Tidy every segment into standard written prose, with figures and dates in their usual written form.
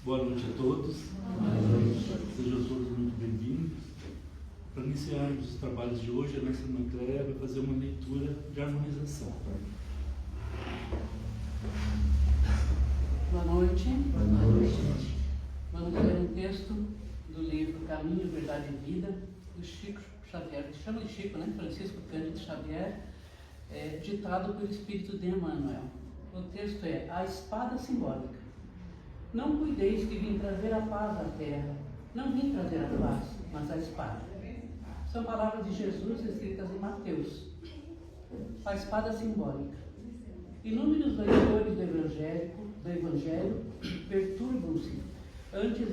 Boa noite a todos. Sejam todos muito bem-vindos. Para iniciarmos os trabalhos de hoje, a nossa irmã Cléia vai fazer uma leitura de harmonização. Boa noite. Boa noite. Vamos ler um texto do livro Caminho, Verdade e Vida, do Chico Xavier, que chama de Chico, né? Francisco Cândido Xavier, ditado pelo Espírito de Emmanuel. O texto é: A espada simbólica. Não cuideis que vim trazer a paz à terra. Não vim trazer a paz, mas a espada. São palavras de Jesus escritas em Mateus. A espada simbólica. Inúmeros leitores do Evangelho perturbam-se ante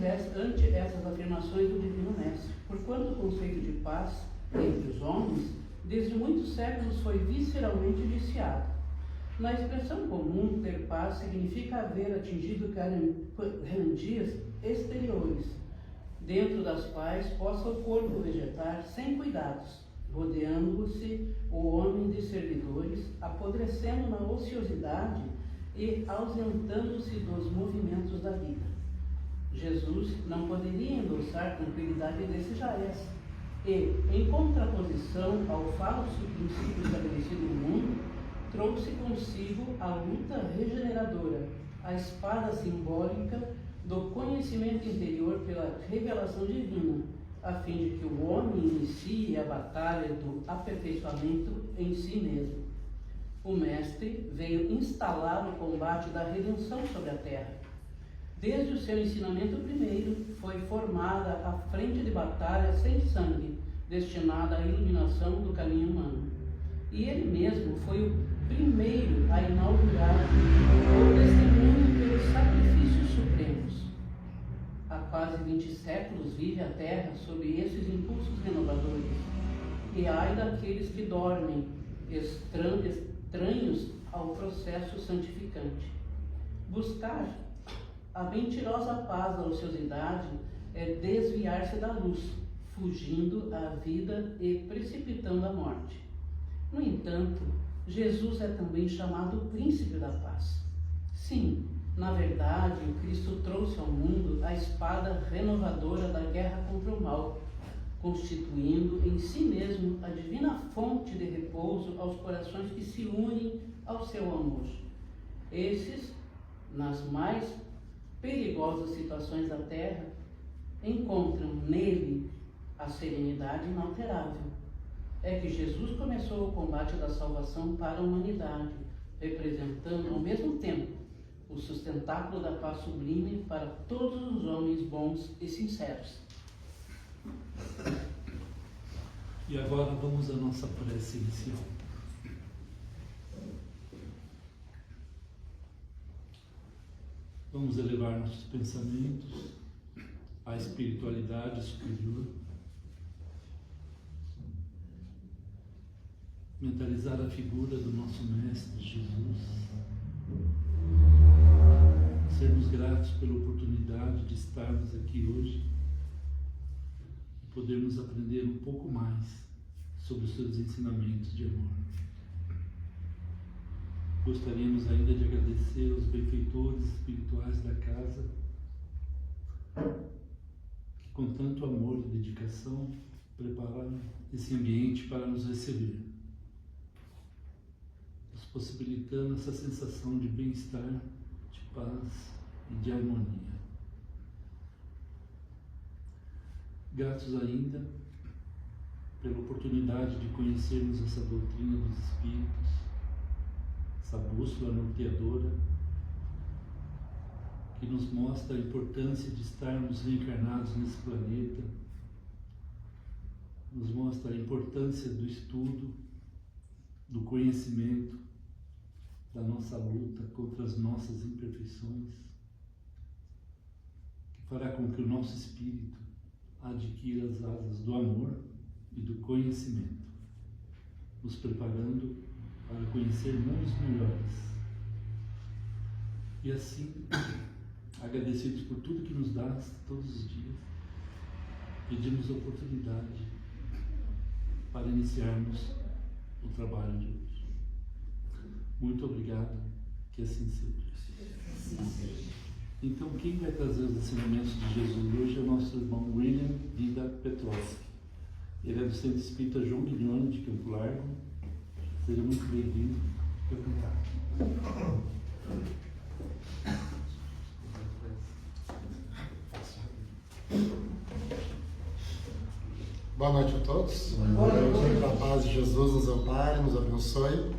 essas afirmações do Divino Mestre, porquanto o conceito de paz entre os homens, desde muitos séculos, foi visceralmente viciado. Na expressão comum, ter paz significa haver atingido garantias exteriores, dentro das quais possa o corpo vegetar sem cuidados, rodeando-se o homem de servidores, apodrecendo na ociosidade e ausentando-se dos movimentos da vida. Jesus não poderia endossar tranquilidade desse Jaez, e, em contraposição ao falso princípio estabelecido no mundo, trouxe consigo a luta regeneradora, a espada simbólica do conhecimento interior pela revelação divina, a fim de que o homem inicie a batalha do aperfeiçoamento em si mesmo. O Mestre veio instalar o combate da redenção sobre a terra. Desde o seu ensinamento primeiro, foi formada a frente de batalha sem sangue, destinada à iluminação do caminho humano. E ele mesmo foi o primeiro a inaugurar o testemunho pelos sacrifícios supremos. Há quase 20 séculos vive a Terra sob esses impulsos renovadores. E ai daqueles que dormem, estranhos ao processo santificante. Buscar a mentirosa paz da ociosidade é desviar-se da luz, fugindo à vida e precipitando a morte. No entanto, Jesus é também chamado Príncipe da Paz. Sim, na verdade, o Cristo trouxe ao mundo a espada renovadora da guerra contra o mal, constituindo em si mesmo a divina fonte de repouso aos corações que se unem ao seu amor. Esses, nas mais perigosas situações da terra, encontram nele a serenidade inalterável. É que Jesus começou o combate da salvação para a humanidade, representando ao mesmo tempo o sustentáculo da paz sublime para todos os homens bons e sinceros. E agora vamos à nossa prece inicial. Vamos elevar nossos pensamentos à espiritualidade superior, mentalizar a figura do nosso Mestre Jesus, sermos gratos pela oportunidade de estarmos aqui hoje e podermos aprender um pouco mais sobre os seus ensinamentos de amor. Gostaríamos ainda de agradecer aos benfeitores espirituais da casa que com tanto amor e dedicação prepararam esse ambiente para nos receber, possibilitando essa sensação de bem-estar, de paz e de harmonia. Gratos ainda pela oportunidade de conhecermos essa doutrina dos Espíritos, essa bússola norteadora que nos mostra a importância de estarmos reencarnados nesse planeta, nos mostra a importância do estudo, do conhecimento, da nossa luta contra as nossas imperfeições, que fará com que o nosso espírito adquira as asas do amor e do conhecimento, nos preparando para conhecer mundos melhores. E assim, agradecidos por tudo que nos dás todos os dias, pedimos a oportunidade para iniciarmos o trabalho de hoje. Muito obrigado, que assim seja. Então, quem vai trazer os ensinamentos de Jesus hoje é o nosso irmão William Vida Petrovski. Ele é do Centro Espírita João Guilhone, de Campo Largo. Seja muito bem-vindo. Boa noite a todos. Que a paz de Jesus nos ampare, nos abençoe.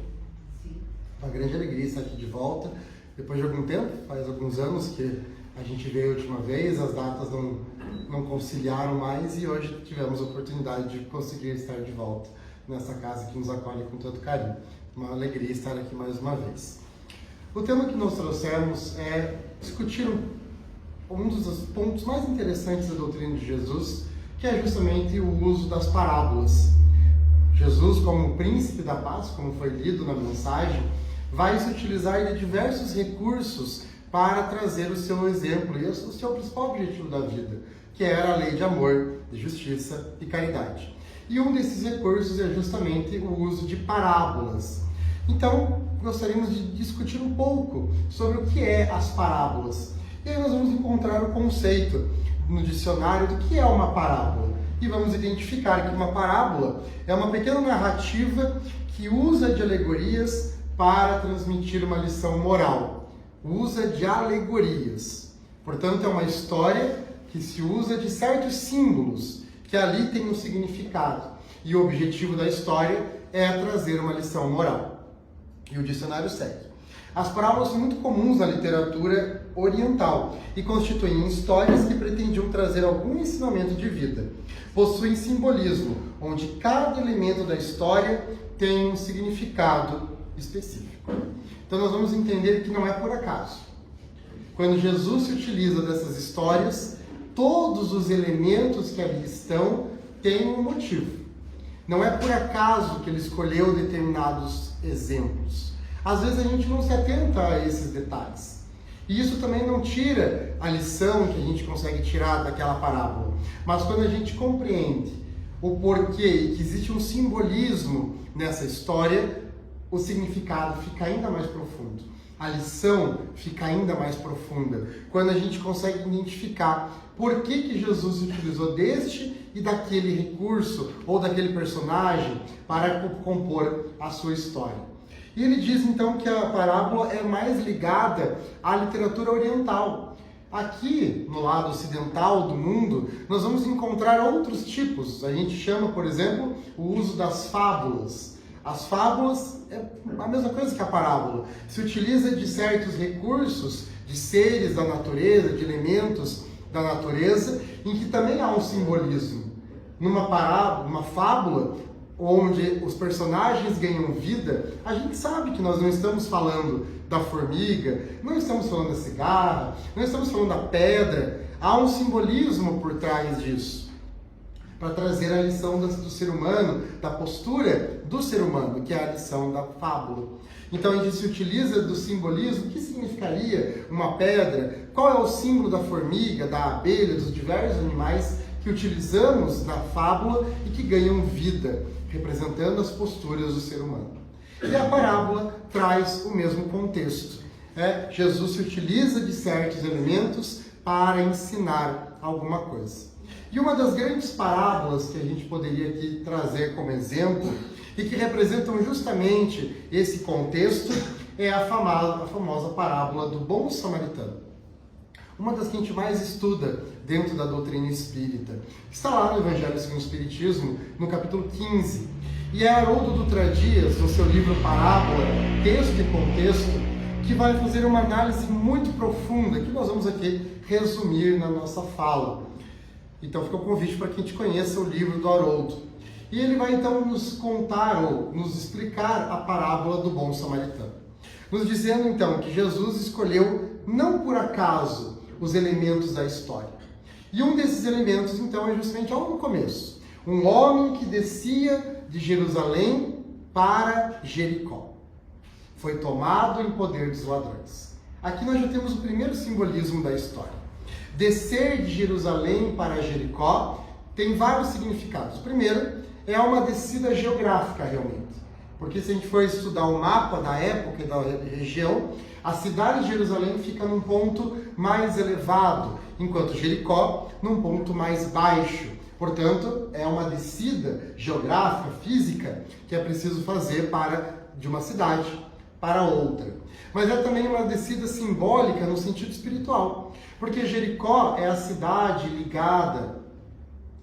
Uma grande alegria estar aqui de volta. Depois de algum tempo, faz alguns anos que a gente veio a última vez, as datas não conciliaram mais e hoje tivemos a oportunidade de conseguir estar de volta nessa casa que nos acolhe com tanto carinho. Uma alegria estar aqui mais uma vez. O tema que nós trouxemos é discutir um dos pontos mais interessantes da doutrina de Jesus, que é justamente o uso das parábolas. Jesus, como príncipe da paz, como foi lido na mensagem, vai se utilizar de diversos recursos para trazer o seu exemplo e o seu principal objetivo da vida, que era a lei de amor, de justiça e caridade. E um desses recursos é justamente o uso de parábolas. Então, gostaríamos de discutir um pouco sobre o que é as parábolas. E aí nós vamos encontrar o conceito no dicionário do que é uma parábola. E vamos identificar que uma parábola é uma pequena narrativa que usa de alegorias para transmitir uma lição moral. Usa de alegorias. Portanto, é uma história que se usa de certos símbolos que ali tem um significado. E o objetivo da história é trazer uma lição moral. E o dicionário segue. As parábolas são muito comuns na literatura oriental e constituem histórias que pretendiam trazer algum ensinamento de vida. Possuem simbolismo, onde cada elemento da história tem um significado específico. Então nós vamos entender que não é por acaso. Quando Jesus se utiliza dessas histórias, todos os elementos que ali estão têm um motivo. Não é por acaso que ele escolheu determinados exemplos. Às vezes a gente não se atenta a esses detalhes. E isso também não tira a lição que a gente consegue tirar daquela parábola. Mas quando a gente compreende o porquê e que existe um simbolismo nessa história, o significado fica ainda mais profundo. A lição fica ainda mais profunda. Quando a gente consegue identificar por que Jesus utilizou deste e daquele recurso ou daquele personagem para compor a sua história. E ele diz então que a parábola é mais ligada à literatura oriental. Aqui, no lado ocidental do mundo, nós vamos encontrar outros tipos. A gente chama, por exemplo, o uso das fábulas. As fábulas é a mesma coisa que a parábola. Se utiliza de certos recursos, de seres da natureza, de elementos da natureza, em que também há um simbolismo. Numa parábola, uma fábula, onde os personagens ganham vida, a gente sabe que nós não estamos falando da formiga, não estamos falando da cigarra, não estamos falando da pedra. Há um simbolismo por trás disso, para trazer a lição do ser humano, da postura do ser humano, que é a lição da fábula. Então a gente se utiliza do simbolismo. O que significaria uma pedra? Qual é o símbolo da formiga, da abelha, dos diversos animais que utilizamos na fábula e que ganham vida, representando as posturas do ser humano. E a parábola traz o mesmo contexto. Jesus se utiliza de certos elementos para ensinar alguma coisa. E uma das grandes parábolas que a gente poderia aqui trazer como exemplo e que representam justamente esse contexto é a famosa parábola do bom samaritano. Uma das que a gente mais estuda dentro da doutrina espírita. Está lá no Evangelho segundo o Espiritismo, no capítulo 15. E é Haroldo Dutra Dias, no seu livro Parábola, Texto e Contexto, que vai fazer uma análise muito profunda, que nós vamos aqui resumir na nossa fala. Então fica o convite para que a gente conheça o livro do Haroldo. E ele vai então nos contar ou nos explicar a parábola do bom samaritano. Nos dizendo então que Jesus escolheu não por acaso os elementos da história. E um desses elementos então é justamente logo no começo. Um homem que descia de Jerusalém para Jericó. Foi tomado em poder dos ladrões. Aqui nós já temos o primeiro simbolismo da história. Descer de Jerusalém para Jericó tem vários significados. O primeiro é uma descida geográfica realmente. Porque se a gente for estudar o mapa da época e da região, a cidade de Jerusalém fica num ponto mais elevado, enquanto Jericó num ponto mais baixo. Portanto, é uma descida geográfica, física, que é preciso fazer de uma cidade para outra. Mas é também uma descida simbólica no sentido espiritual, porque Jericó é a cidade ligada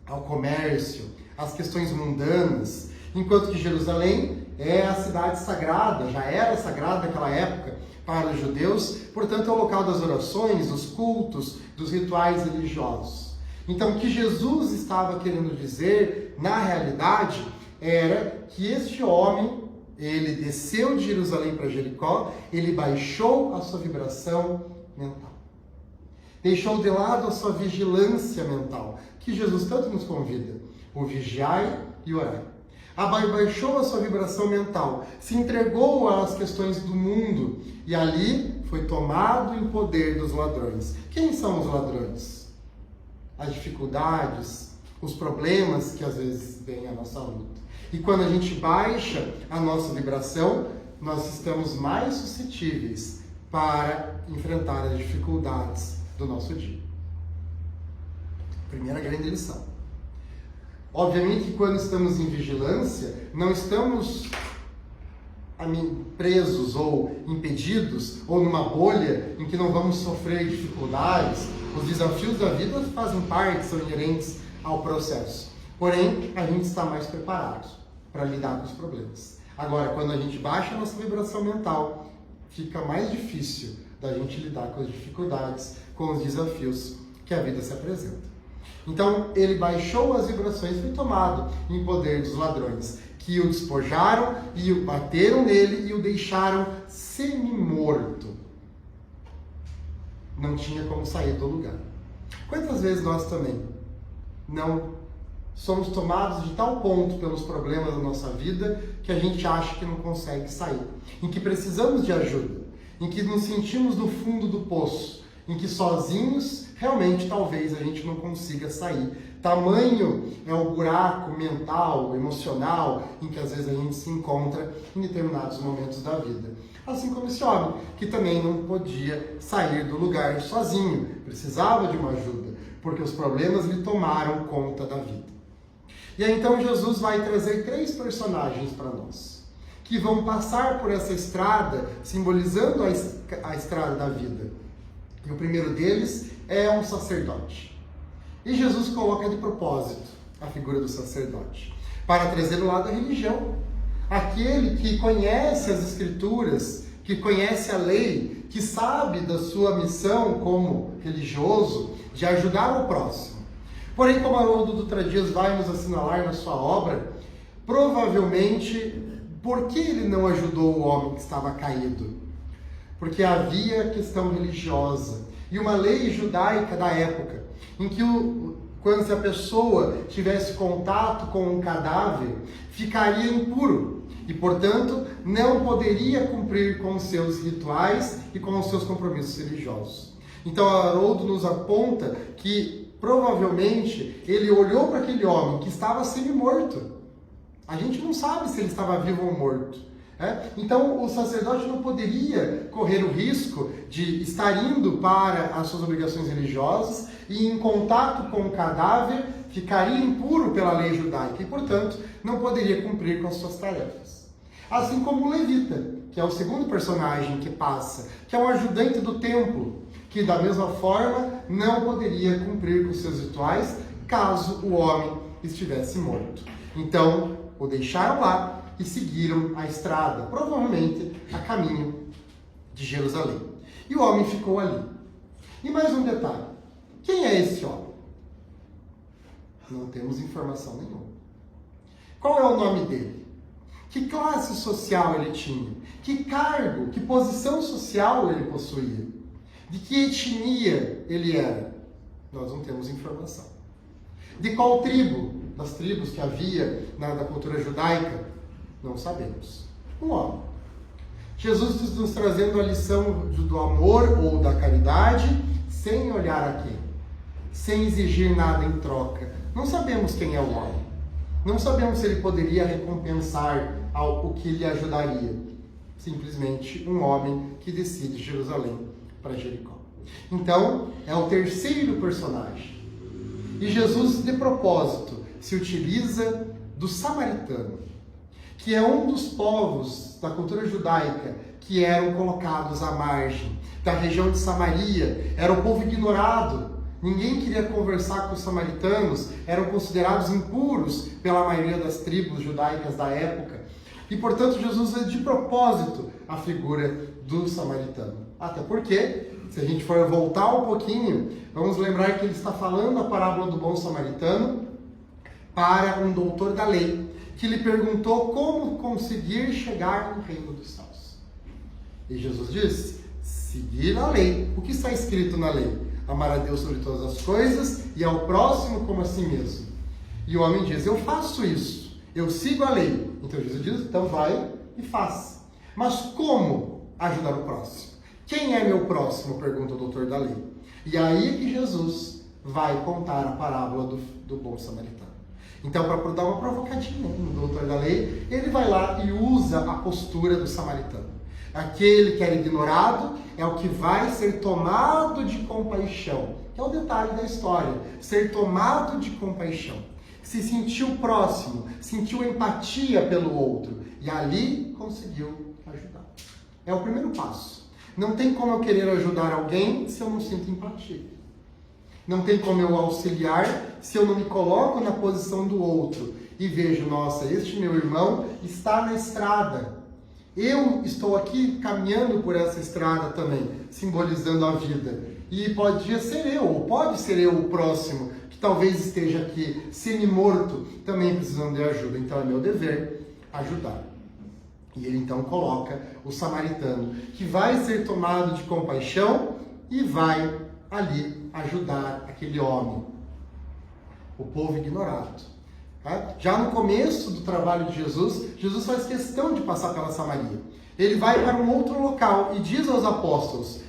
ao comércio, às questões mundanas, enquanto que Jerusalém é a cidade sagrada, já era sagrada naquela época para os judeus, portanto é o local das orações, dos cultos, dos rituais religiosos. Então o que Jesus estava querendo dizer, na realidade, era que este homem, ele desceu de Jerusalém para Jericó, ele baixou a sua vibração mental. Deixou de lado a sua vigilância mental, que Jesus tanto nos convida, o vigiai e orai. Abaixou a sua vibração mental, se entregou às questões do mundo e ali foi tomado em poder dos ladrões. Quem são os ladrões? As dificuldades, os problemas que às vezes vêm à nossa luta. E quando a gente baixa a nossa vibração, nós estamos mais suscetíveis para enfrentar as dificuldades do nosso dia. Primeira grande lição. Obviamente que quando estamos em vigilância, não estamos presos ou impedidos, ou numa bolha em que não vamos sofrer dificuldades. Os desafios da vida fazem parte, são inerentes ao processo. Porém, a gente está mais preparado para lidar com os problemas. Agora, quando a gente baixa a nossa vibração mental, fica mais difícil da gente lidar com as dificuldades, com os desafios que a vida se apresenta. Então, ele baixou as vibrações e foi tomado em poder dos ladrões, que o despojaram e o bateram nele e o deixaram semi-morto. Não tinha como sair do lugar. Quantas vezes nós também não somos tomados de tal ponto pelos problemas da nossa vida que a gente acha que não consegue sair, em que precisamos de ajuda, em que nos sentimos no fundo do poço, em que sozinhos realmente talvez a gente não consiga sair. Tamanho é o buraco mental, emocional, em que às vezes a gente se encontra em determinados momentos da vida. Assim como esse homem, que também não podia sair do lugar sozinho, precisava de uma ajuda, porque os problemas lhe tomaram conta da vida. E aí então Jesus vai trazer 3 personagens para nós, que vão passar por essa estrada, simbolizando a estrada da vida. E o primeiro deles é um sacerdote. E Jesus coloca de propósito a figura do sacerdote, para trazer o lado da religião. Aquele que conhece as Escrituras, que conhece a lei, que sabe da sua missão como religioso, de ajudar o próximo. Porém, como Haroldo Dutra Dias vai nos assinalar na sua obra, provavelmente, por que ele não ajudou o homem que estava caído? Porque havia questão religiosa e uma lei judaica da época, em que quando a pessoa tivesse contato com um cadáver, ficaria impuro e, portanto, não poderia cumprir com os seus rituais e com os seus compromissos religiosos. Então, Haroldo nos aponta que, provavelmente, ele olhou para aquele homem que estava semi-morto. A gente não sabe se ele estava vivo ou morto. Então o sacerdote não poderia correr o risco de estar indo para as suas obrigações religiosas e em contato com o cadáver ficaria impuro pela lei judaica e, portanto, não poderia cumprir com as suas tarefas. Assim como o levita, que é o segundo personagem que passa, que é um ajudante do templo, que da mesma forma não poderia cumprir com seus rituais caso o homem estivesse morto. Então o deixaram lá e seguiram a estrada, provavelmente a caminho de Jerusalém. E o homem ficou ali. E mais um detalhe. Quem é esse homem? Não temos informação nenhuma. Qual é o nome dele? Que classe social ele tinha? Que cargo, que posição social ele possuía? De que etnia ele era? Nós não temos informação. De qual tribo? Das tribos que havia da cultura judaica? Não sabemos. Um homem. Jesus nos trazendo a lição do amor ou da caridade, sem olhar a quem, sem exigir nada em troca. Não sabemos quem é o homem. Não sabemos se ele poderia recompensar o que lhe ajudaria. Simplesmente um homem que decide Jerusalém para Jericó. Então, é o terceiro personagem. E Jesus, de propósito, se utiliza do samaritano, que é um dos povos da cultura judaica que eram colocados à margem. Da região de Samaria, era um povo ignorado. Ninguém queria conversar com os samaritanos, eram considerados impuros pela maioria das tribos judaicas da época. E, portanto, Jesus usa de propósito a figura do samaritano. Até porque, se a gente for voltar um pouquinho, vamos lembrar que ele está falando a parábola do bom samaritano para um doutor da lei, que lhe perguntou como conseguir chegar no reino dos céus. E Jesus disse: seguir a lei. O que está escrito na lei? Amar a Deus sobre todas as coisas e ao próximo como a si mesmo. E o homem diz: eu faço isso, eu sigo a lei. Então Jesus diz: então vai e faz. Mas como ajudar o próximo? Quem é meu próximo? Pergunta o doutor da lei. E aí que Jesus vai contar a parábola do bom samaritano. Então, para dar uma provocadinha no doutor da lei, ele vai lá e usa a postura do samaritano. Aquele que era ignorado é o que vai ser tomado de compaixão. Que é o detalhe da história. Ser tomado de compaixão. Se sentiu próximo, sentiu empatia pelo outro. E ali conseguiu ajudar. É o primeiro passo. Não tem como eu querer ajudar alguém se eu não sinto empatia. Não tem como eu auxiliar se eu não me coloco na posição do outro. E vejo, nossa, este meu irmão está na estrada. Eu estou aqui caminhando por essa estrada também, simbolizando a vida. E podia ser eu, ou pode ser eu o próximo, que talvez esteja aqui semi-morto, também precisando de ajuda. Então é meu dever ajudar. E ele então coloca o samaritano, que vai ser tomado de compaixão e vai ali ajudar aquele homem, o povo ignorado. Já no começo do trabalho de Jesus, Jesus faz questão de passar pela Samaria. Ele vai para um outro local e diz aos apóstolos,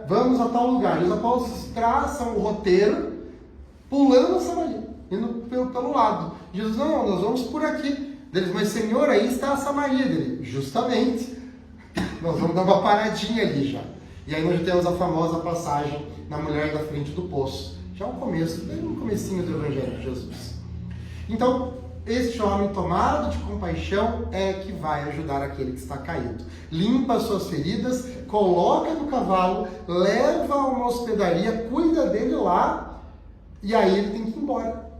vamos a tal lugar. E os apóstolos traçam o roteiro, pulando a Samaria, indo pelo lado. Jesus: não, nós vamos por aqui. Eles: mas Senhor, aí está a Samaria. Dele: justamente, nós vamos dar uma paradinha ali já. E aí nós já temos a famosa passagem na mulher da frente do poço. Já o começo, bem no comecinho do Evangelho de Jesus. Então, este homem tomado de compaixão é que vai ajudar aquele que está caído. Limpa as suas feridas, coloca no cavalo, leva a uma hospedaria, cuida dele lá, e aí ele tem que ir embora.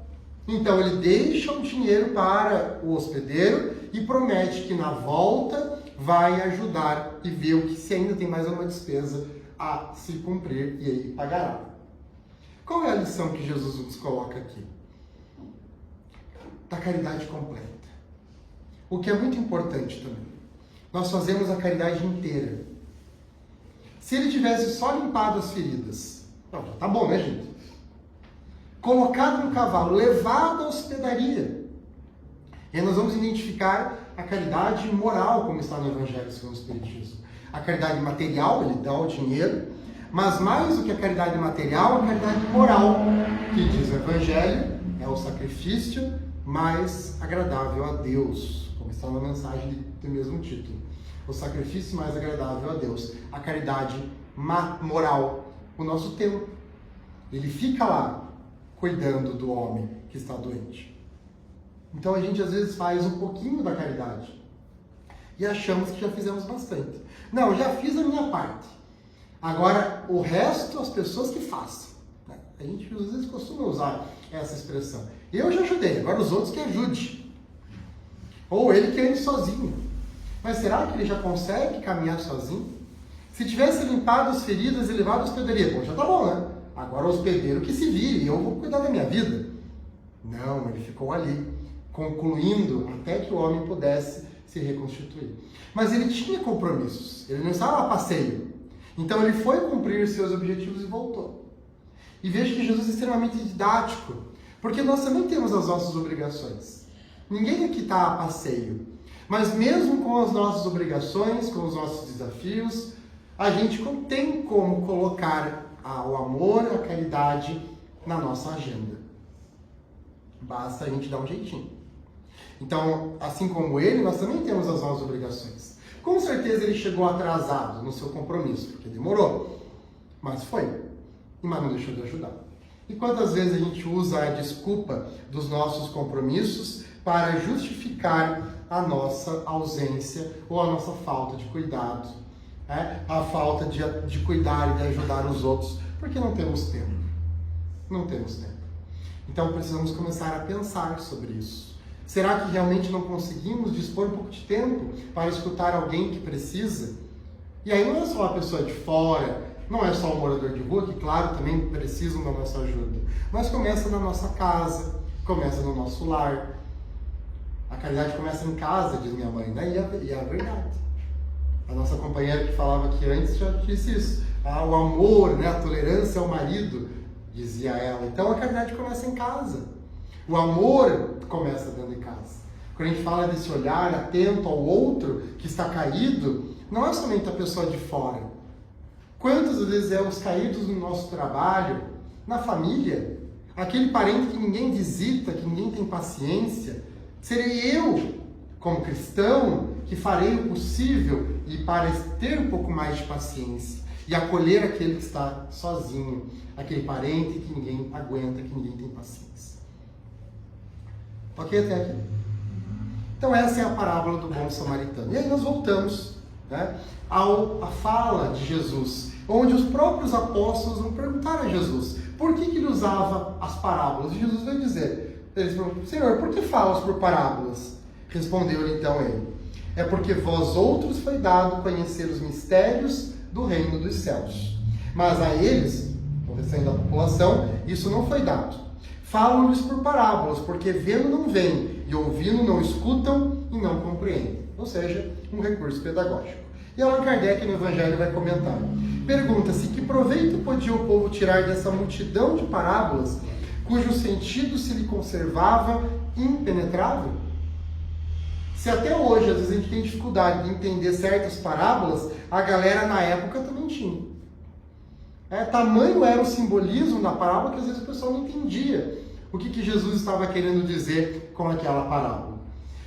Então ele deixa o dinheiro para o hospedeiro e promete que na volta vai ajudar e ver o que se ainda tem mais uma despesa a se cumprir, e aí pagará. Qual é a lição que Jesus nos coloca aqui? Da caridade completa. O que é muito importante também. Nós fazemos a caridade inteira. Se ele tivesse só limpado as feridas, não, já tá bom, né, gente? Colocado no cavalo, levado à hospedaria. E aí nós vamos identificar a caridade moral, como está no Evangelho segundo o Espírito de Jesus. A caridade material, ele dá o dinheiro, mas mais do que a caridade material, a caridade moral, que diz o Evangelho, é o sacrifício mais agradável a Deus, como está na mensagem do mesmo título. O sacrifício mais agradável a Deus. A caridade moral, o nosso tempo. Ele fica lá, cuidando do homem que está doente. Então a gente às vezes faz um pouquinho da caridade e achamos que já fizemos bastante. Não, eu já fiz a minha parte. Agora, o resto, as pessoas que façam. A gente às vezes costuma usar essa expressão. Eu já ajudei, agora os outros que ajudem. Ou ele que ande sozinho. Mas será que ele já consegue caminhar sozinho? Se tivesse limpado as feridas e levado a hospedaria, bom, já tá bom, né? Agora o hospedeiro que se vire, eu vou cuidar da minha vida. Não, ele ficou ali, concluindo até que o homem pudesse se reconstituir. Mas ele tinha compromissos, ele não estava a passeio. Então ele foi cumprir seus objetivos e voltou. E veja que Jesus é extremamente didático, porque nós também temos as nossas obrigações. Ninguém aqui está a passeio. Mas mesmo com as nossas obrigações, com os nossos desafios, a gente não tem como colocar o amor, a caridade na nossa agenda. Basta a gente dar um jeitinho. Então, assim como ele, nós também temos as nossas obrigações. Com certeza ele chegou atrasado no seu compromisso, porque demorou. Mas foi. Mas não deixou de ajudar. E quantas vezes a gente usa a desculpa dos nossos compromissos para justificar a nossa ausência ou a nossa falta de cuidado, né? A falta de cuidar e de ajudar os outros, porque não temos tempo. Não temos tempo. Então precisamos começar a pensar sobre isso. Será que realmente não conseguimos dispor um pouco de tempo para escutar alguém que precisa? E aí não é só a pessoa de fora, não é só o morador de rua, que claro, também precisam da nossa ajuda. Mas começa na nossa casa, começa no nosso lar. A caridade começa em casa, diz minha mãe, né? E é a verdade. A nossa companheira que falava aqui antes já disse isso. O amor, né? A tolerância ao marido, dizia ela. Então a caridade começa em casa. O amor começa dentro de casa. Quando a gente fala desse olhar atento ao outro que está caído, não é somente a pessoa de fora. Quantas vezes é os caídos no nosso trabalho, na família, aquele parente que ninguém visita, que ninguém tem paciência, serei eu, como cristão, que farei o possível e para ter um pouco mais de paciência e acolher aquele que está sozinho, aquele parente que ninguém aguenta, que ninguém tem paciência. Ok até aqui? Então essa é a parábola do bom samaritano. E aí nós voltamos, né, à fala de Jesus, onde os próprios apóstolos vão perguntar a Jesus por que ele usava as parábolas. E Jesus vai dizer, eles perguntam, Senhor, por que falas por parábolas? Respondeu-lhe então ele, é porque vós outros foi dado conhecer os mistérios do reino dos céus. Mas a eles, o restante da população, isso não foi dado. Falam-lhes por parábolas, porque vendo não veem, e ouvindo não escutam e não compreendem. Ou seja, um recurso pedagógico. E Allan Kardec no Evangelho vai comentar. Pergunta-se que proveito podia o povo tirar dessa multidão de parábolas, cujo sentido se lhe conservava impenetrável? Se até hoje, às vezes, a gente tem dificuldade de entender certas parábolas, a galera na época também tinha. Tamanho era o simbolismo da parábola que às vezes o pessoal não entendia o que Jesus estava querendo dizer com aquela parábola.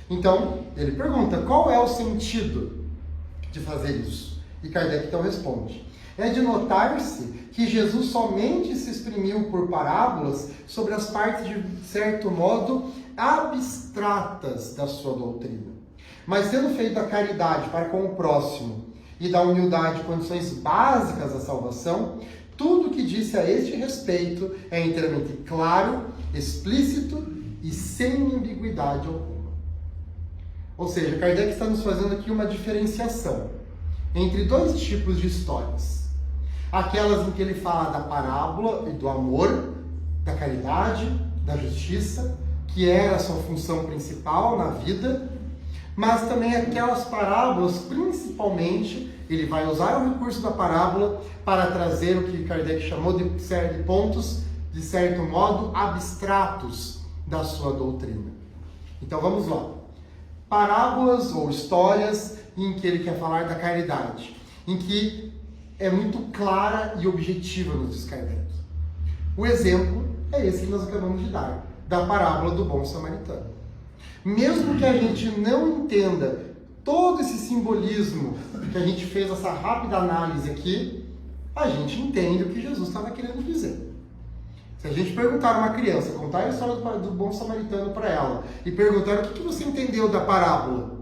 Então, ele pergunta, qual é o sentido de fazer isso? E Kardec então responde, é de notar-se que Jesus somente se exprimiu por parábolas sobre as partes, de certo modo, abstratas da sua doutrina. Mas tendo feito a caridade para com o próximo e da humildade condições básicas da salvação, tudo o que disse a este respeito é inteiramente claro, explícito e sem ambiguidade alguma. Ou seja, Kardec está nos fazendo aqui uma diferenciação entre dois tipos de histórias. Aquelas em que ele fala da parábola e do amor, da caridade, da justiça, que era a sua função principal na vida, mas também aquelas parábolas, principalmente, ele vai usar o recurso da parábola para trazer o que Kardec chamou de pontos, de certo modo, abstratos da sua doutrina. Então vamos lá. Parábolas ou histórias em que ele quer falar da caridade, em que é muito clara e objetiva, nos diz Kardec. O exemplo é esse que nós acabamos de dar, da parábola do bom samaritano. Mesmo que a gente não entenda todo esse simbolismo que a gente fez essa rápida análise aqui, a gente entende o que Jesus estava querendo dizer. Se a gente perguntar a uma criança, contar a história do bom samaritano para ela e perguntar o que você entendeu da parábola,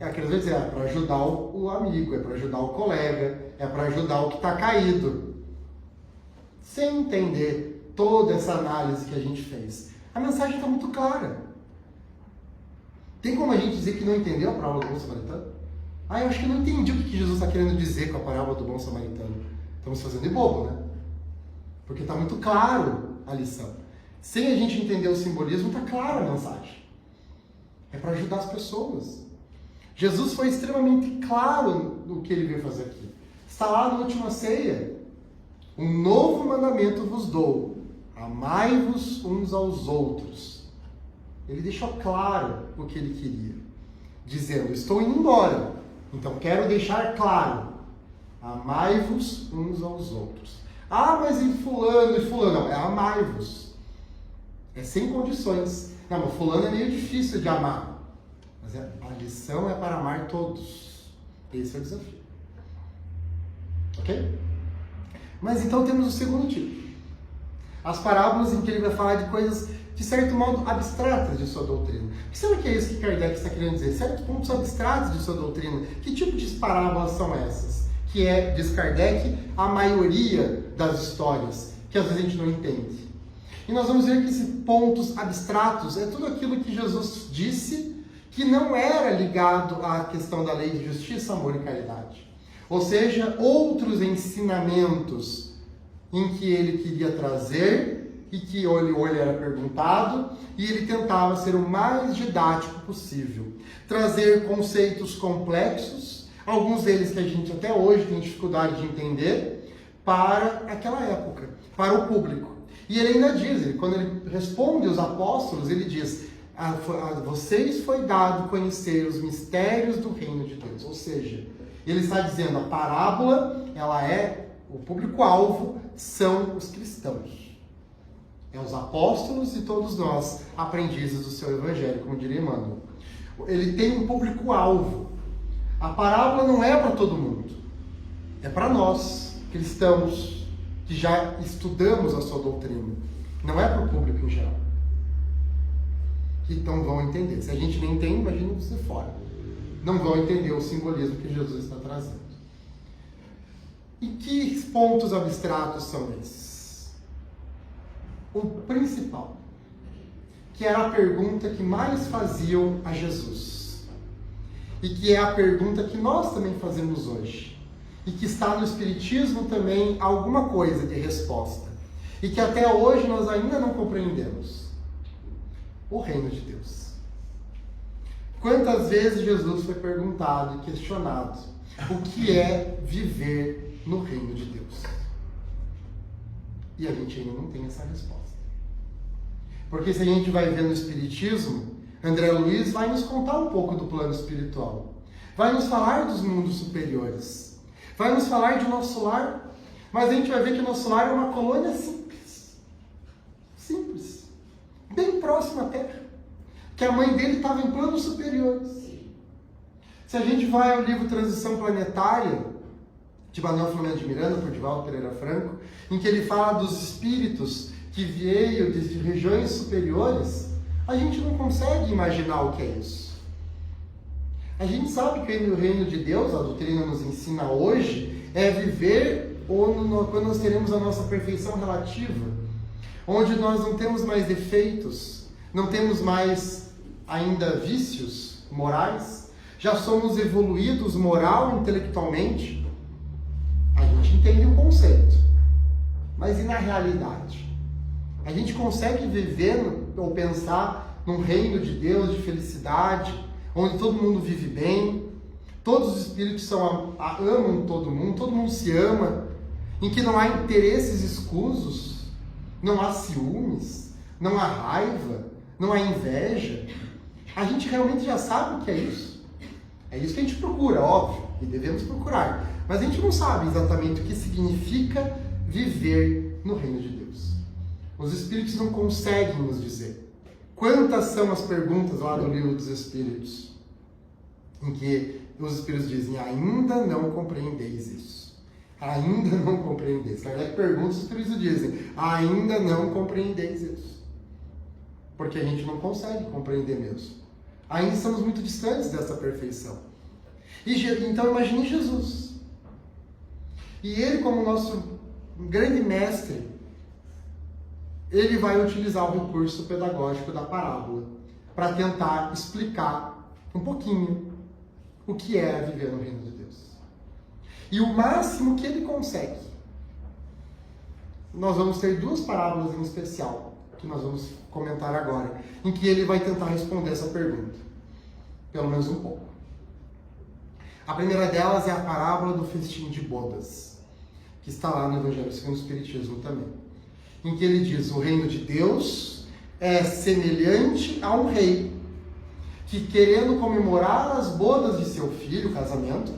a criança vai dizer, é para ajudar o amigo, é para ajudar o colega, é para ajudar o que está caído. Sem entender toda essa análise que a gente fez. A mensagem está muito clara. Tem como a gente dizer que não entendeu a parábola do bom samaritano? Eu acho que não entendi o que Jesus está querendo dizer com a parábola do bom samaritano. Estamos fazendo de bobo, né? Porque está muito claro a lição. Sem a gente entender o simbolismo, está clara a mensagem. É para ajudar as pessoas. Jesus foi extremamente claro no que ele veio fazer aqui. Está lá na última ceia. Um novo mandamento vos dou. Amai-vos uns aos outros. Ele deixou claro o que ele queria. Dizendo, estou indo embora. Então quero deixar claro. Amai-vos uns aos outros. Mas e fulano e fulano? Não, é amai-vos. É sem condições. Não, mas fulano é meio difícil de amar. Mas a lição é para amar todos. Esse é o desafio. Ok? Mas então temos o segundo tipo. As parábolas em que ele vai falar de coisas, de certo modo, abstratas de sua doutrina. O que será que é isso que Kardec está querendo dizer? Certos pontos abstratos de sua doutrina. Que tipo de parábolas são essas? Que é, diz Kardec, a maioria das histórias, que às vezes a gente não entende. E nós vamos ver que esses pontos abstratos é tudo aquilo que Jesus disse que não era ligado à questão da lei de justiça, amor e caridade. Ou seja, outros ensinamentos em que ele queria trazer e que ele era perguntado e ele tentava ser o mais didático possível. Trazer conceitos complexos, alguns deles que a gente até hoje tem dificuldade de entender, para aquela época, para o público. E ele ainda diz, quando ele responde aos apóstolos, ele diz: a vocês foi dado conhecer os mistérios do reino de Deus. Ou seja, ele está dizendo, a parábola, ela é, o público-alvo são os cristãos. É os apóstolos e todos nós, aprendizes do seu evangelho, como diria Emmanuel. Ele tem um público-alvo. A parábola não é para todo mundo. É para nós, cristãos, que já estudamos a sua doutrina. Não é para o público em geral. Que então vão entender. Se a gente nem entende, imagina você fora. Não vão entender o simbolismo que Jesus está trazendo. E que pontos abstratos são esses? O principal, que era a pergunta que mais faziam a Jesus. E que é a pergunta que nós também fazemos hoje. E que está no Espiritismo também alguma coisa de resposta. E que até hoje nós ainda não compreendemos. O reino de Deus. Quantas vezes Jesus foi perguntado e questionado o que é viver no reino de Deus? E a gente ainda não tem essa resposta. Porque se a gente vai ver no Espiritismo, André Luiz vai nos contar um pouco do plano espiritual. Vai nos falar dos mundos superiores. Vai nos falar de nosso lar. Mas a gente vai ver que o nosso lar é uma colônia simples. Simples. Bem próxima à Terra. Que a mãe dele estava em planos superiores. Se a gente vai ao livro Transição Planetária, de Manuel Filomeno de Miranda, por Divaldo Pereira Franco, em que ele fala dos espíritos que veio de regiões superiores, a gente não consegue imaginar o que é isso. A gente sabe que o reino de Deus, a doutrina nos ensina hoje, é viver quando nós teremos a nossa perfeição relativa, onde nós não temos mais defeitos, não temos mais ainda vícios morais, já somos evoluídos moral e intelectualmente. A gente entende o conceito, mas e na realidade? A gente consegue viver ou pensar num reino de Deus, de felicidade, onde todo mundo vive bem, todos os espíritos amam todo mundo se ama, em que não há interesses escusos, não há ciúmes, não há raiva, não há inveja. A gente realmente já sabe o que é isso. É isso que a gente procura, óbvio, e devemos procurar. Mas a gente não sabe exatamente o que significa viver no reino de Deus. Os Espíritos não conseguem nos dizer. Quantas são as perguntas lá do Livro dos Espíritos, em que os Espíritos dizem, ainda não compreendeis isso. Ainda não compreendeis. Kardec pergunta, os Espíritos dizem, ainda não compreendeis isso. Porque a gente não consegue compreender mesmo. Ainda estamos muito distantes dessa perfeição. Então imagine Jesus. E ele, como nosso grande mestre, ele vai utilizar o recurso pedagógico da parábola para tentar explicar um pouquinho o que é viver no reino de Deus. E o máximo que ele consegue. Nós vamos ter duas parábolas em especial, que nós vamos comentar agora, em que ele vai tentar responder essa pergunta. Pelo menos um pouco. A primeira delas é a parábola do festim de bodas, que está lá no Evangelho segundo o Espiritismo também, em que ele diz, o reino de Deus é semelhante a um rei, que querendo comemorar as bodas de seu filho, o casamento,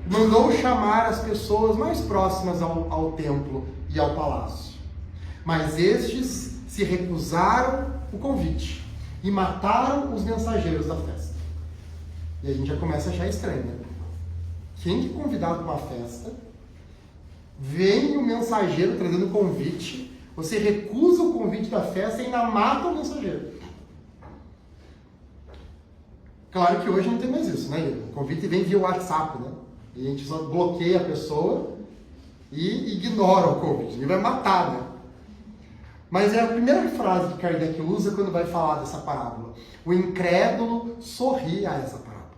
mandou chamar as pessoas mais próximas ao templo e ao palácio. Mas estes se recusaram o convite. e mataram os mensageiros da festa. E a gente já começa a achar estranho, né? Quem que é convidado para uma festa, vem o mensageiro trazendo o convite, você recusa o convite da festa e ainda mata o mensageiro. Claro que hoje não tem mais isso, né? O convite vem via WhatsApp, né? E a gente só bloqueia a pessoa e ignora o convite. Ele vai matar, né? Mas é a primeira frase que Kardec usa quando vai falar dessa parábola. O incrédulo sorri a essa parábola.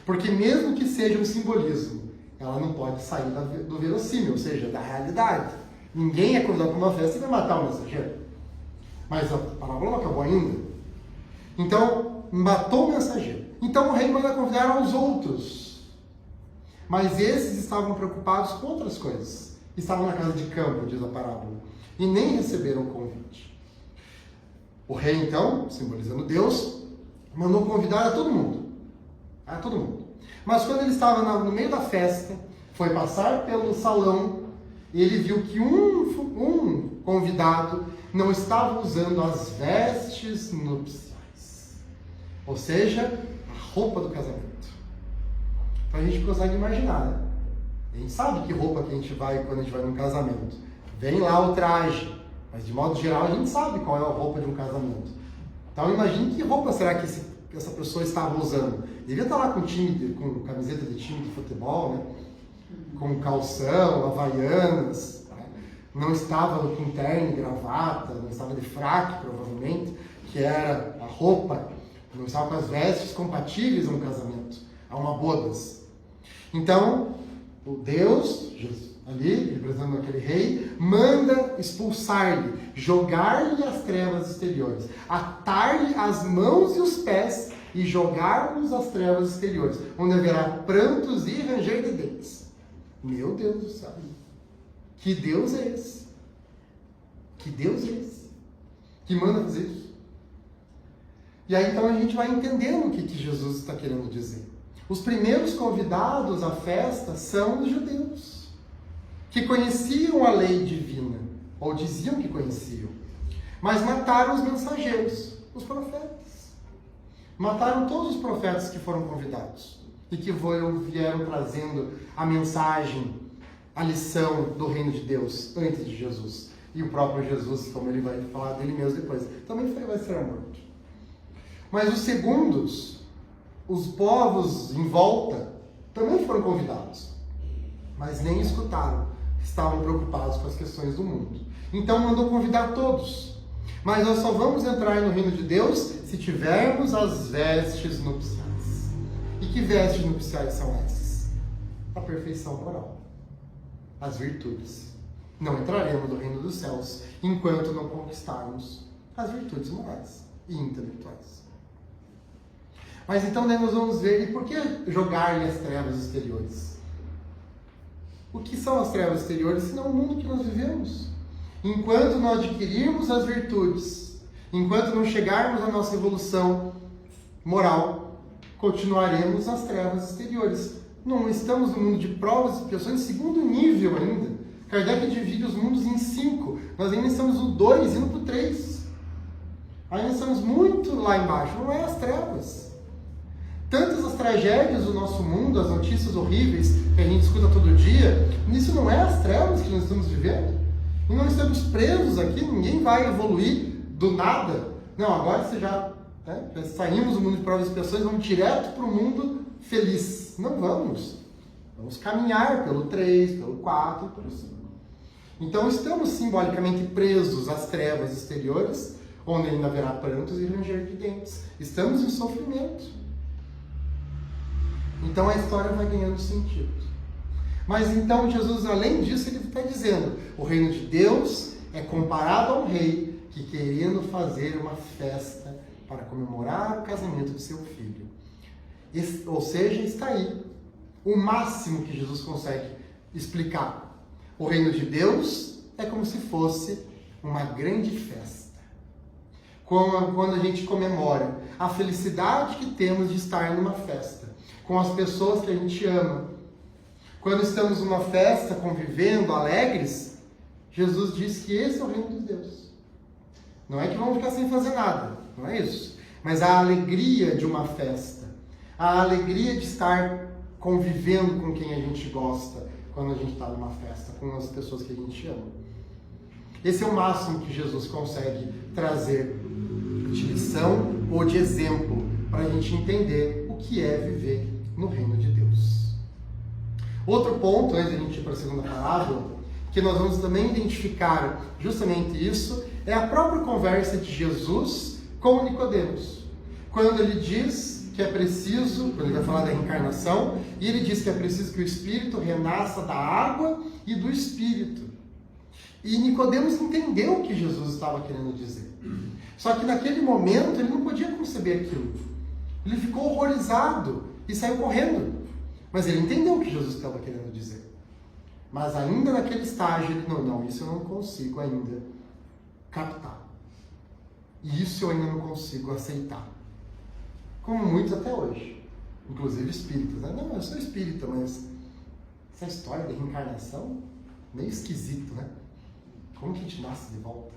Porque mesmo que seja um simbolismo, ela não pode sair do verossímil, ou seja, da realidade. Ninguém é convidado para uma festa e vai matar o mensageiro. Mas a parábola não acabou ainda. Então, matou o mensageiro. Então o rei manda convidar aos outros. Mas esses estavam preocupados com outras coisas. Estavam na casa de campo, diz a parábola. E nem receberam o convite. O rei, então, simbolizando Deus, mandou convidar a todo mundo. A todo mundo. Mas quando ele estava no meio da festa, foi passar pelo salão, e ele viu que um convidado não estava usando as vestes nupciais. Ou seja, a roupa do casamento. Então a gente consegue imaginar, né? A gente sabe que roupa que a gente vai quando a gente vai num casamento. Vem lá o traje, mas de modo geral a gente sabe qual é a roupa de um casamento. Então imagine que roupa será que essa pessoa estava usando. Devia estar lá com camiseta de time de futebol, né? Com calção, havaianas, né? Não estava com terno e gravata, não estava de fraque provavelmente, que era a roupa, não estava com as vestes compatíveis a um casamento, a uma bodas. Então, o Deus, Jesus, ali, representando aquele rei, manda expulsar-lhe, jogar-lhe as trevas exteriores, atar-lhe as mãos e os pés e jogar-nos às trevas exteriores, onde haverá prantos e ranger de dentes. Meu Deus do céu! Que Deus é esse? Que Deus é esse? Que manda fazer isso? E aí então a gente vai entendendo o que Jesus está querendo dizer. Os primeiros convidados à festa são os judeus, que conheciam a lei divina, ou diziam que conheciam, mas mataram os mensageiros, os profetas. Mataram todos os profetas que foram convidados e que vieram trazendo a mensagem, a lição do reino de Deus antes de Jesus. E o próprio Jesus, como ele vai falar dele mesmo depois, também vai ser morto. Mas os segundos, os povos em volta, também foram convidados, mas nem escutaram, estavam preocupados com as questões do mundo. Então mandou convidar todos. Mas nós só vamos entrar no reino de Deus se tivermos as vestes nupciais. E que vestes nupciais são essas? A perfeição moral, as virtudes. Não entraremos no reino dos céus enquanto não conquistarmos as virtudes morais e intelectuais. Mas então daí nós vamos ver, e por que jogar-lhe as trevas exteriores? O que são as trevas exteriores, senão o mundo que nós vivemos? Enquanto não adquirirmos as virtudes, enquanto não chegarmos à nossa evolução moral, continuaremos nas trevas exteriores. Não estamos no mundo de provas e expiações, segundo nível ainda. Kardec divide os mundos em 5. Nós ainda estamos no 2, indo para o 3. Ainda estamos muito lá embaixo. Não é as trevas. Tantas as tragédias do nosso mundo, as notícias horríveis que a gente escuta todo dia, isso não é as trevas que nós estamos vivendo. E não estamos presos aqui, ninguém vai evoluir do nada. Não, agora você já saímos do mundo de provas e expiações, vamos direto para o mundo feliz. Não vamos. Vamos caminhar pelo 3, pelo 4, pelo 5. Então estamos simbolicamente presos às trevas exteriores, onde ainda haverá prantos e ranger de dentes. Estamos em sofrimento. Então a história vai ganhando sentido. Mas então Jesus, além disso, ele está dizendo, o reino de Deus é comparado a um rei que, querendo fazer uma festa para comemorar o casamento de seu filho. Ou seja, está aí o máximo que Jesus consegue explicar. O reino de Deus é como se fosse uma grande festa. Quando a gente comemora a felicidade que temos de estar numa festa, com as pessoas que a gente ama. Quando estamos numa festa, convivendo, alegres, Jesus diz que esse é o reino de Deus. Não é que vamos ficar sem fazer nada, não é isso. mas a alegria de uma festa, a alegria de estar convivendo com quem a gente gosta quando a gente está numa festa, com as pessoas que a gente ama. Esse é o máximo que Jesus consegue trazer de lição ou de exemplo para a gente entender o que é viver no reino de Deus. Outro ponto, antes de a gente ir para a segunda parábola, que nós vamos também identificar justamente isso, é a própria conversa de Jesus com Nicodemos. Quando ele diz que é preciso, quando ele vai falar da reencarnação, e ele diz que é preciso que o Espírito renasça da água e do Espírito. E Nicodemos entendeu o que Jesus estava querendo dizer. Só que naquele momento ele não podia conceber aquilo. Ele ficou horrorizado e saiu correndo. Mas ele entendeu o que Jesus estava querendo dizer. Mas ainda naquele estágio ele não, isso eu não consigo ainda captar. E isso eu ainda não consigo aceitar. Como muitos até hoje. Inclusive espíritas, né? Não, eu sou espírita, mas essa história de reencarnação, meio esquisito, né? Como que a gente nasce de volta?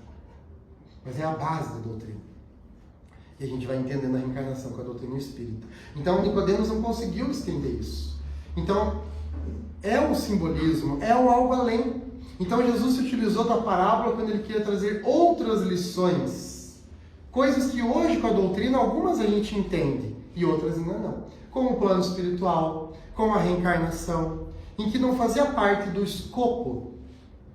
Mas é a base da doutrina. E a gente vai entendendo a reencarnação com a doutrina espírita. Então Nicodemos não conseguiu estender isso. Então é um simbolismo, é um algo além. Então Jesus se utilizou da parábola quando ele queria trazer outras lições. Coisas que hoje com a doutrina algumas a gente entende e outras ainda não. Como o plano espiritual, como a reencarnação, em que não fazia parte do escopo,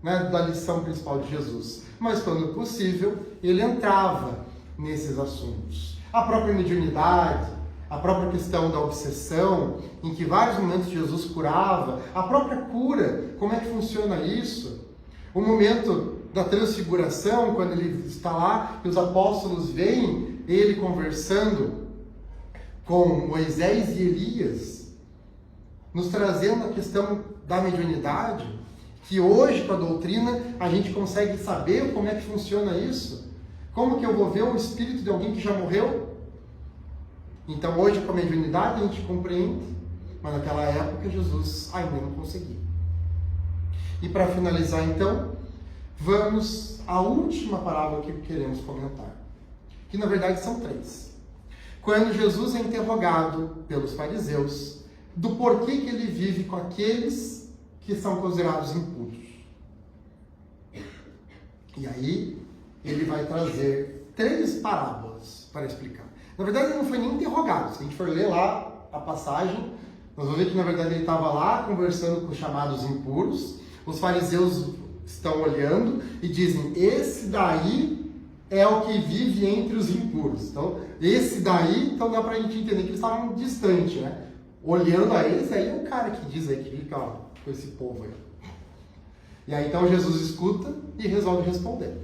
né, da lição principal de Jesus. Mas quando possível, ele entrava nesses assuntos. A própria mediunidade, a própria questão da obsessão, em que vários momentos Jesus curava, a própria cura, como é que funciona isso? O momento da transfiguração, quando ele está lá e os apóstolos veem ele conversando com Moisés e Elias, nos trazendo a questão da mediunidade, que hoje com a doutrina a gente consegue saber como é que funciona isso. Como que eu vou ver o espírito de alguém que já morreu? Então hoje com a mediunidade a gente compreende, mas naquela época Jesus ainda não conseguia. E para finalizar então, vamos à última parábola que queremos comentar, que na verdade são 3. Quando Jesus é interrogado pelos fariseus do porquê que ele vive com aqueles que são considerados impuros. E aí ele vai trazer 3 parábolas para explicar. Na verdade ele não foi nem interrogado. Se a gente for ler lá a passagem, nós vamos ver que na verdade ele estava lá conversando com os chamados impuros. Os fariseus estão olhando e dizem, esse daí é o que vive entre os impuros. Então, esse daí, então dá pra gente entender que eles estavam distantes, né? Olhando a eles, aí é o cara que diz aí, que fica ó, com esse povo aí. E aí então Jesus escuta e resolve responder.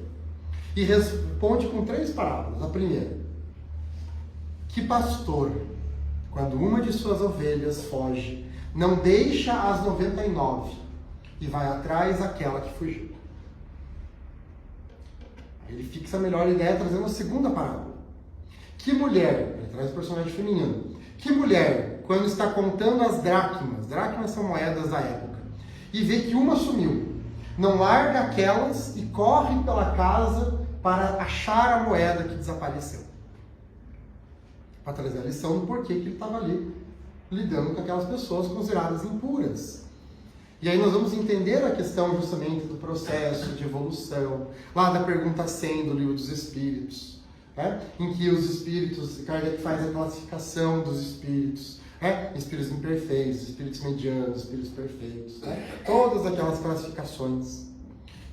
E responde com 3 parábolas. A primeira, que pastor, quando uma de suas ovelhas foge, não deixa as 99 e vai atrás daquela que fugiu. Ele fixa a melhor ideia trazendo a segunda parábola. Que mulher, ele traz o personagem feminino, que mulher, quando está contando as dracmas são moedas da época, e vê que uma sumiu, não larga aquelas e corre pela casa para achar a moeda que desapareceu. Para trazer a lição do porquê que ele estava ali lidando com aquelas pessoas consideradas impuras. E aí nós vamos entender a questão justamente do processo de evolução, lá da pergunta 100 do Livro dos Espíritos, né? Em que os espíritos, Kardec faz a classificação dos espíritos, né? Espíritos imperfeitos, espíritos medianos, espíritos perfeitos, né? Todas aquelas classificações.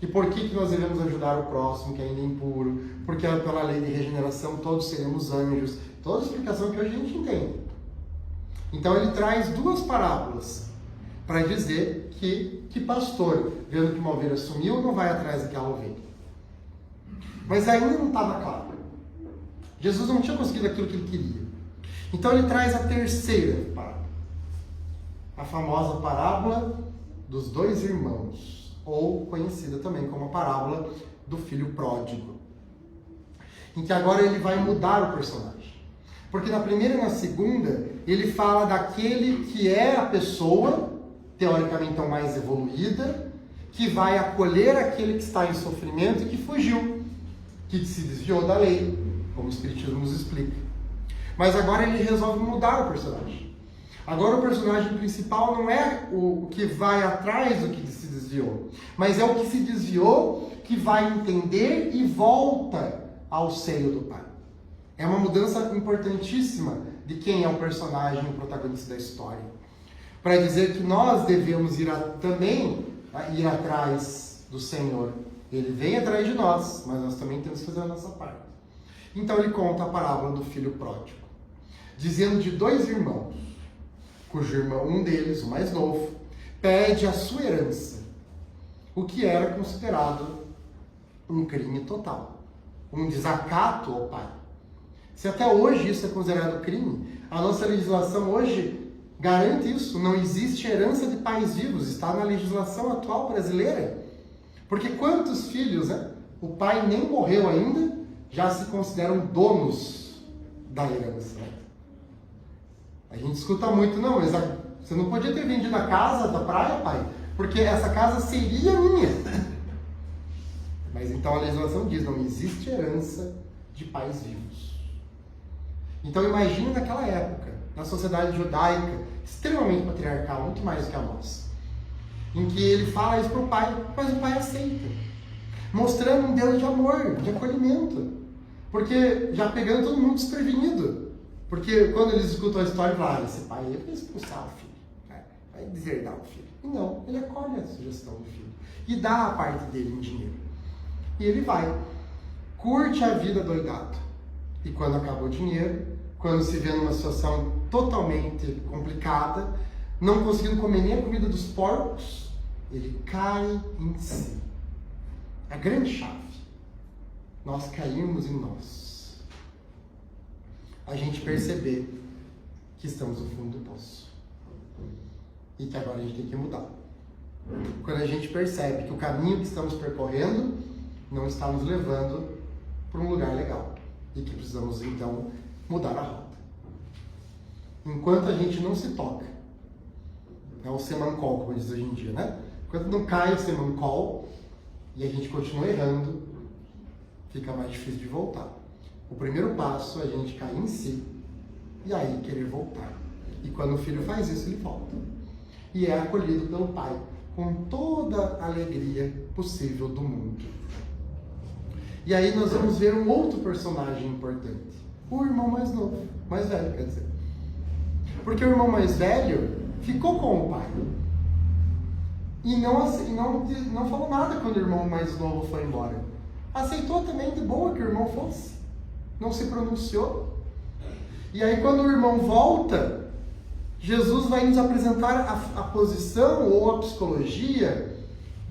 E por que nós devemos ajudar o próximo que ainda é impuro? Porque pela lei de regeneração todos seremos anjos. Toda a explicação que hoje a gente entende. Então ele traz 2 parábolas para dizer que pastor, vendo que uma ovelha sumiu, não vai atrás daquela ovelha. Mas ainda não estava claro. Jesus não tinha conseguido aquilo que ele queria. Então ele traz a terceira parábola. A famosa parábola dos 2 irmãos, ou conhecida também como a parábola do filho pródigo. Em que agora ele vai mudar o personagem. Porque na primeira e na segunda, ele fala daquele que é a pessoa, teoricamente então mais evoluída, que vai acolher aquele que está em sofrimento e que fugiu, que se desviou da lei, como o Espiritismo nos explica. Mas agora ele resolve mudar o personagem. Agora o personagem principal não é o que vai atrás do que se desviou, mas é o que se desviou que vai entender e volta ao seio do Pai. É uma mudança importantíssima de quem é o personagem, o protagonista da história. Para dizer que nós devemos também ir atrás do Senhor. Ele vem atrás de nós, mas nós também temos que fazer a nossa parte. Então ele conta a parábola do filho pródigo, dizendo de 2 irmãos, cujo irmão, um deles, o mais novo, pede a sua herança, o que era considerado um crime total, um desacato ao pai. Se até hoje isso é considerado crime, a nossa legislação hoje garante isso. Não existe herança de pais vivos, está na legislação atual brasileira. Porque quantos filhos, né? O pai nem morreu ainda, já se consideram donos da herança. Né? A gente escuta muito, não, mas você não podia ter vendido a casa da praia, pai, porque essa casa seria minha. Mas então a legislação diz, não existe herança de pais vivos. Então imagine naquela época, na sociedade judaica, extremamente patriarcal, muito mais do que a nossa, em que ele fala isso para o pai, mas o pai aceita, mostrando um Deus de amor, de acolhimento, porque já pegando todo mundo desprevenido, porque quando eles escutam a história, falam, esse pai vai expulsar o filho, vai deserdar o filho. E não, ele acolhe a sugestão do filho e dá a parte dele em dinheiro. E ele vai, curte a vida doidado. E quando acaba o dinheiro, quando se vê numa situação totalmente complicada, não conseguindo comer nem a comida dos porcos, ele cai em si. A grande chave, nós caímos em nós. A gente perceber que estamos no fundo do poço. E que agora a gente tem que mudar. Quando a gente percebe que o caminho que estamos percorrendo não está nos levando para um lugar legal. E que precisamos, então, mudar a rota. Enquanto a gente não se toca, é o semancol, como diz hoje em dia, né? Enquanto não cai o semancol e a gente continua errando, fica mais difícil de voltar. O primeiro passo é a gente cair em si e aí querer voltar. E quando o filho faz isso, ele volta. E é acolhido pelo pai com toda a alegria possível do mundo. E aí nós vamos ver um outro personagem importante. O irmão mais novo, mais velho, quer dizer. Porque o irmão mais velho ficou com o pai. E não falou nada quando o irmão mais novo foi embora. Aceitou também de boa que o irmão fosse. Não se pronunciou. E aí quando o irmão volta, Jesus vai nos apresentar a posição ou a psicologia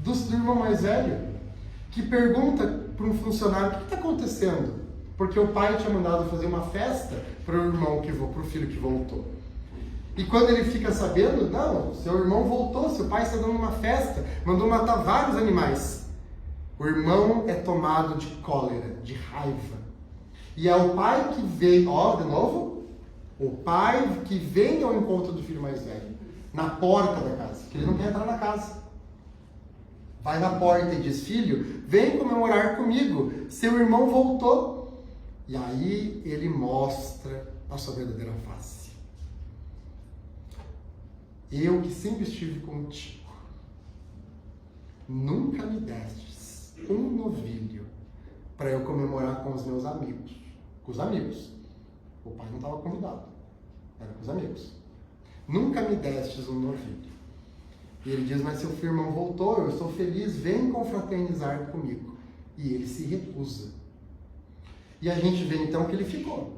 do irmão mais velho, que pergunta para um funcionário, o que está acontecendo? Porque o pai tinha mandado fazer uma festa para o irmão para o filho que voltou. E quando ele fica sabendo, não, seu irmão voltou, seu pai está dando uma festa, mandou matar vários animais. O irmão é tomado de cólera, de raiva. E é o pai que vem, de novo, o pai que vem ao encontro do filho mais velho, na porta da casa, que ele não quer entrar na casa. Vai na porta e diz, filho, vem comemorar comigo, seu irmão voltou. E aí ele mostra a sua verdadeira face. Eu que sempre estive contigo, nunca me destes um novilho para eu comemorar com os meus amigos. Com os amigos. O pai não estava convidado, era com os amigos. Nunca me destes um novilho. E ele diz, mas seu irmão voltou, eu estou feliz, vem confraternizar comigo. E ele se recusa. E a gente vê então que ele ficou.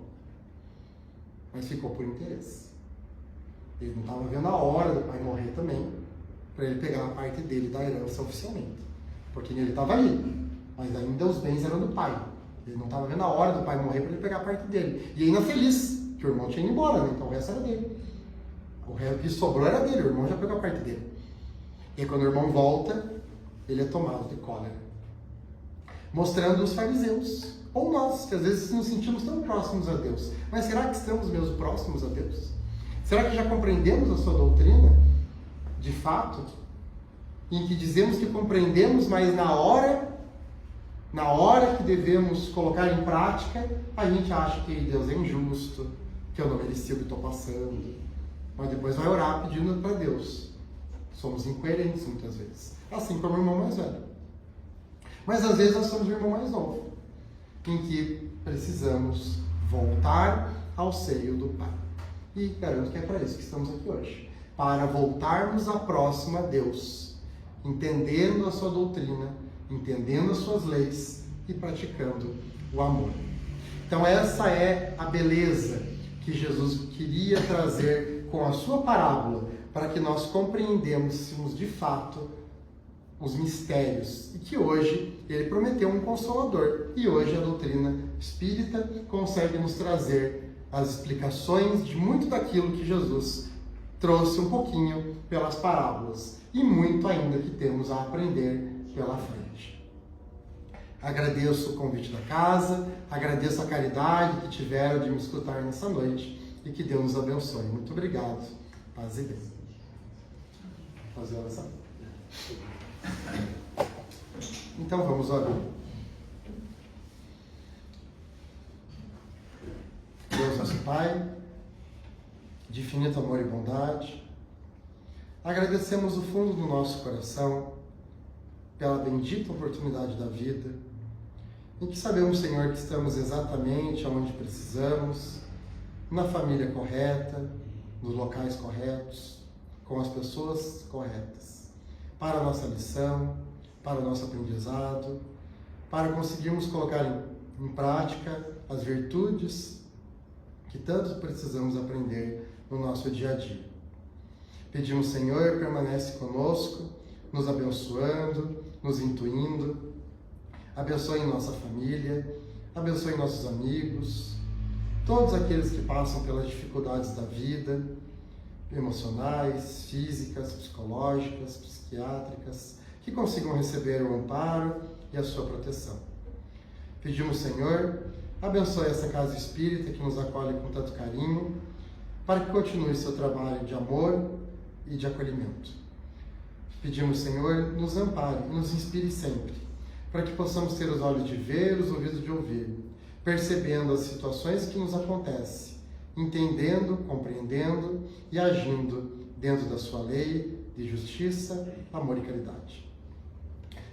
Mas ficou por interesse. Ele não estava vendo a hora do pai morrer também, para ele pegar a parte dele da herança oficialmente. Porque ele estava ali, mas ainda os bens eram do pai. Ele não estava vendo a hora do pai morrer para ele pegar a parte dele. E ainda feliz, que o irmão tinha ido embora, né? Então o resto era dele. O resto que sobrou era dele, o irmão já pegou a parte dele. E aí, quando o irmão volta, ele é tomado de cólera. Mostrando os fariseus, ou nós, que às vezes nos sentimos tão próximos a Deus. Mas será que estamos mesmo próximos a Deus? Será que já compreendemos a sua doutrina, de fato? Em que dizemos que compreendemos, mas na hora que devemos colocar em prática, a gente acha que Deus é injusto, que eu não merecia o que estou passando. Mas depois vai orar pedindo para Deus. Somos incoerentes muitas vezes. Assim como o irmão mais velho. Mas às vezes nós somos o irmão mais novo, em que precisamos voltar ao seio do Pai. E garanto que é para isso que estamos aqui hoje. Para voltarmos a próximo a Deus, entendendo a sua doutrina, entendendo as suas leis e praticando o amor. Então essa é a beleza que Jesus queria trazer com a sua parábola, para que nós compreendêssemos de fato os mistérios, e que hoje ele prometeu um consolador, e hoje a doutrina espírita consegue nos trazer as explicações de muito daquilo que Jesus trouxe um pouquinho pelas parábolas, e muito ainda que temos a aprender pela frente. Agradeço o convite da casa, agradeço a caridade que tiveram de me escutar nessa noite, e que Deus nos abençoe. Muito obrigado. Paz e bem. Fazer a oração. Então vamos orar. Deus nosso Pai, de infinito amor e bondade, agradecemos do fundo do nosso coração pela bendita oportunidade da vida, em que sabemos, Senhor, que estamos exatamente onde precisamos, na família correta, nos locais corretos, com as pessoas corretas, para a nossa lição, para o nosso aprendizado, para conseguirmos colocar em prática as virtudes que tanto precisamos aprender no nosso dia a dia. Pedimos, Senhor, permanece conosco, nos abençoando, nos intuindo, abençoe nossa família, abençoe nossos amigos, todos aqueles que passam pelas dificuldades da vida, emocionais, físicas, psicológicas, psiquiátricas, que consigam receber o amparo e a sua proteção. Pedimos, Senhor, abençoe essa casa espírita que nos acolhe com tanto carinho, para que continue seu trabalho de amor e de acolhimento. Pedimos, Senhor, nos ampare e nos inspire sempre, para que possamos ter os olhos de ver, os ouvidos de ouvir, percebendo as situações que nos acontecem, entendendo, compreendendo e agindo dentro da sua lei de justiça, amor e caridade.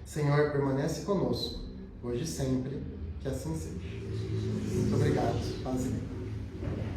Senhor, permanece conosco, hoje e sempre, que assim seja. Muito obrigado. Paz e bem.